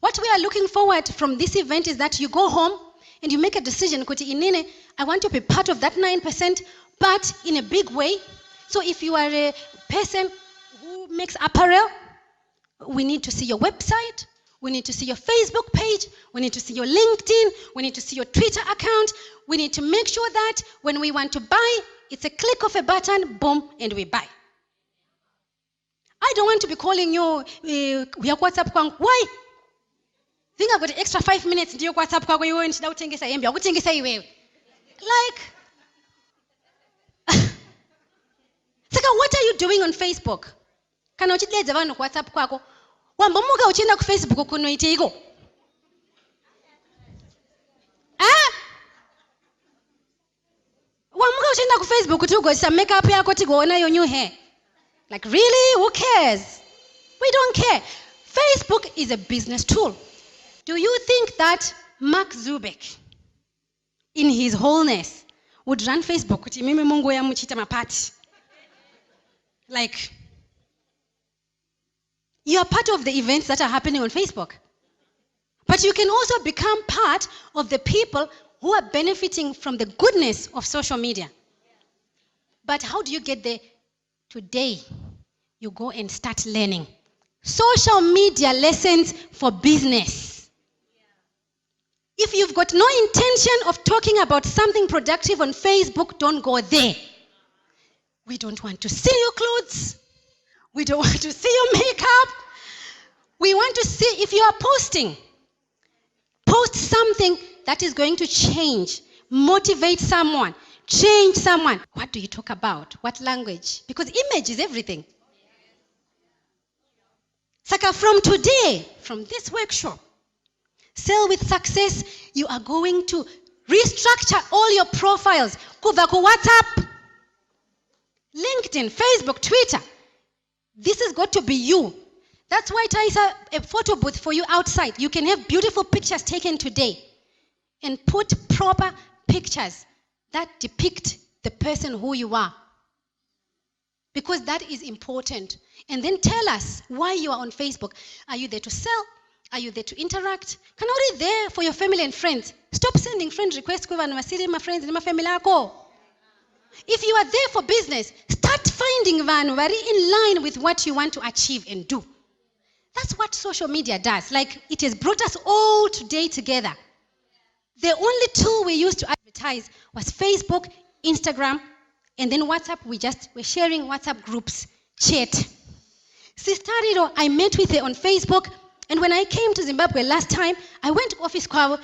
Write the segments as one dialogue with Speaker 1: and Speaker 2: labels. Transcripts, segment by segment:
Speaker 1: What we are looking forward from this event is that you go home and you make a decision, kuti inene, I want to be part of that 9%, but in a big way. So if you are a person who makes apparel, we need to see your website, we need to see your Facebook page, we need to see your LinkedIn, we need to see your Twitter account. We need to make sure that when we want to buy, it's a click of a button, boom, and we buy. I don't want to be calling you, WhatsApp kwangu. Why? Think I've got an extra 5 minutes ndiyo WhatsApp kwako iwe nishida utengesa yembe akutengesa iwewe. Like, saka what are you doing on Facebook? Kana uchidledza vanhu ku WhatsApp kwako. Wambomuka uchienda ku Facebook kunoite iko. Wamuka uchienda ku Facebook kuti ugoisa makeup yako tigoona your new hair. Like, really? Who cares? We don't care. Facebook is a business tool. Do you think that Mark Zuckerberg, in his wholeness, would run Facebook? Kuti mimi Mungu ya muchita mapati. Like, you are part of the events that are happening on Facebook. But you can also become part of the people who are benefiting from the goodness of social media. But how do you get there? Today, you go and start learning social media lessons for business. If you've got no intention of talking about something productive on Facebook, don't go there. We don't want to see your clothes. We don't want to see your makeup. We want to see if you are posting. Post something that is going to change, motivate someone, change someone. What do you talk about? What language? Because image is everything. Saka, from today, from this workshop, Sell with Success, you are going to restructure all your profiles. Kuva ku WhatsApp, LinkedIn, Facebook, Twitter. This has got to be you. That's why it is a photo booth for you outside. You can have beautiful pictures taken today and put proper pictures that depict the person who you are. Because that is important. And then tell us why you are on Facebook. Are you there to sell? Are you there to interact? Can you be there for your family and friends? Stop sending friend requests to my friends and my family. If you are there for business, start finding vanhu very in line with what you want to achieve and do. That's what social media does. Like, it has brought us all today together. The only tool we used to advertise was Facebook, Instagram, and then WhatsApp. We're sharing WhatsApp groups, chat. Sister Riro, I met with her on Facebook, and when I came to Zimbabwe last time, I went to office kwabo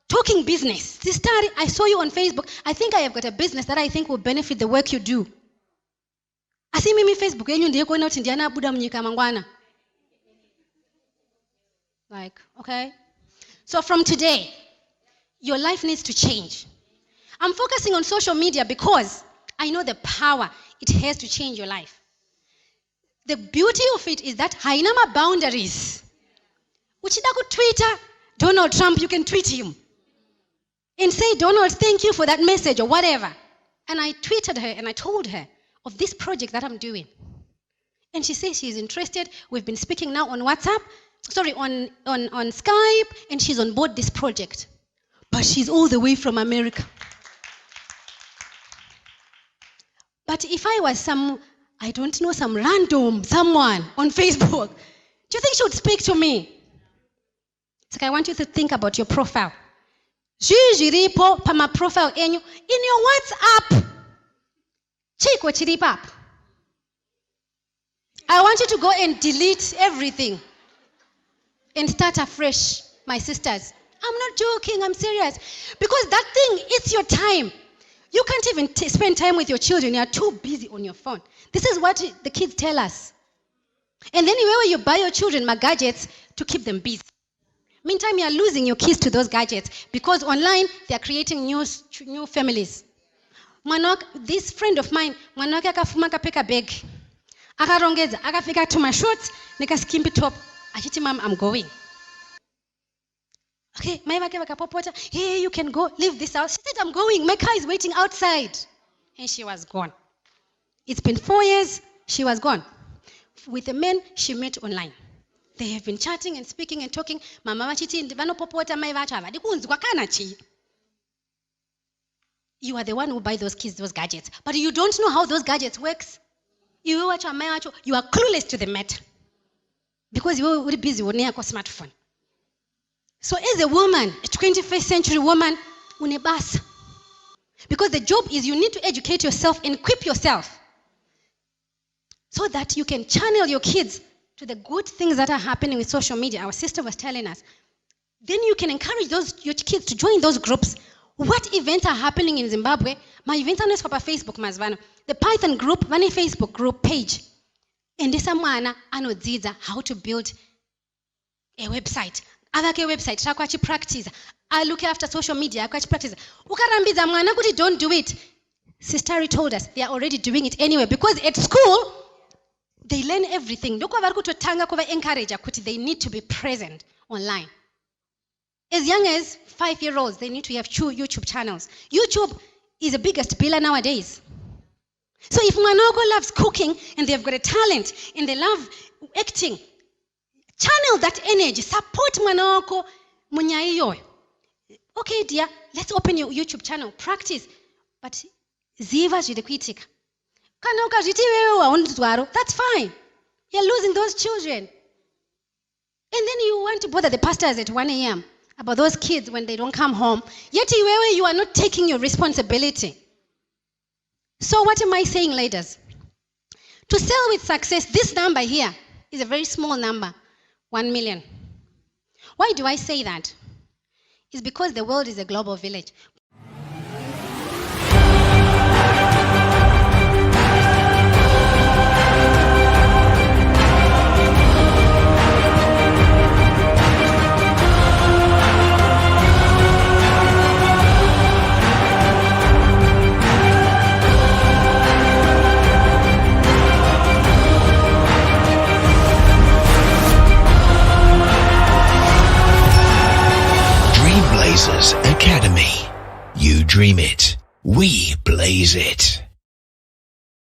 Speaker 1: talking business. Sister, I saw you on Facebook. I think I have got a business that I think will benefit the work you do. Asi mimi Facebook yenyu ndiye kuona kuti ndiana abuda mnyika mangwana. Like, okay. So from today, your life needs to change. I'm focusing on social media because I know the power it has to change your life. The beauty of it is that haina ma boundaries. Uchida ku Twitter, Donald Trump, you can tweet him. And say, Donald, thank you for that message or whatever. And I tweeted her and I told her of this project that I'm doing. And she says she's interested. We've been speaking now on WhatsApp, on Skype, and she's on board this project. But she's all the way from America. But if I was some random someone on Facebook, do you think she would speak to me? It's like, I want you to think about your profile. Zhiripo pama profile enyu in your WhatsApp. Chiko chiripap. I want you to go and delete everything and start afresh, my sisters. I'm not joking, I'm serious. Because that thing, it's your time. You can't even spend time with your children. You are too busy on your phone. This is what the kids tell us. And then wherever you buy your children gadgets to keep them busy. Meantime, you are losing your kids to those gadgets because online they are creating new families. This friend of mine, mwanake akafuma kapeka bag. Akarongeza, akafika to my shorts, nika skimpy top. Achiti, mom, I'm going. Okay, hey, you can go, leave this house. She said, I'm going, my car is waiting outside. And she was gone. It's been 4 years, she was gone. With the men she met online. They have been chatting and speaking and talking. Mama vachiti vanopopota mai vacho havadi kunzwa kana chi. You are the one who buy those kids those gadgets, but you don't know how those gadgets works. You are clueless to the matter because you are busy with your smartphone. So as a woman, a 21st century woman, unebasa. Because the job is you need to educate yourself and equip yourself so that you can channel your kids to the good things that are happening with social media. Our sister was telling us. Then you can encourage your kids to join those groups. What events are happening in Zimbabwe? My events are not for Facebook, mazvano. The Python group, one Facebook group page. And this mwana anodzidza how to build a website. Avake website, chakwachi practice. I look after social media, akwachi practice. Ukarambidza mwana kuti don't do it. Sister told us they are already doing it anyway because at school they learn everything. Lokho vari kutotanga kuva encourage kuti they need to be present online. As young as 5-year-olds, they need to have 2 YouTube channels. YouTube is the biggest biller nowadays. So if Manoko loves cooking and they've got a talent and they love acting, channel that energy, support Manoko munyaiyo. Okay, dear, let's open your YouTube channel, practice. But ziva zvidekuitika. Kanoka zviti wewe waundzwaro, that's fine. You're losing those children. And then you want to bother the pastors at 1 a.m. about those kids when they don't come home. Yet you are not taking your responsibility. So what am I saying, ladies? To sell with success, this number here is a very small number, 1 million. Why do I say that? It's because the world is a global village.
Speaker 2: Academy. You dream it. We blaze it.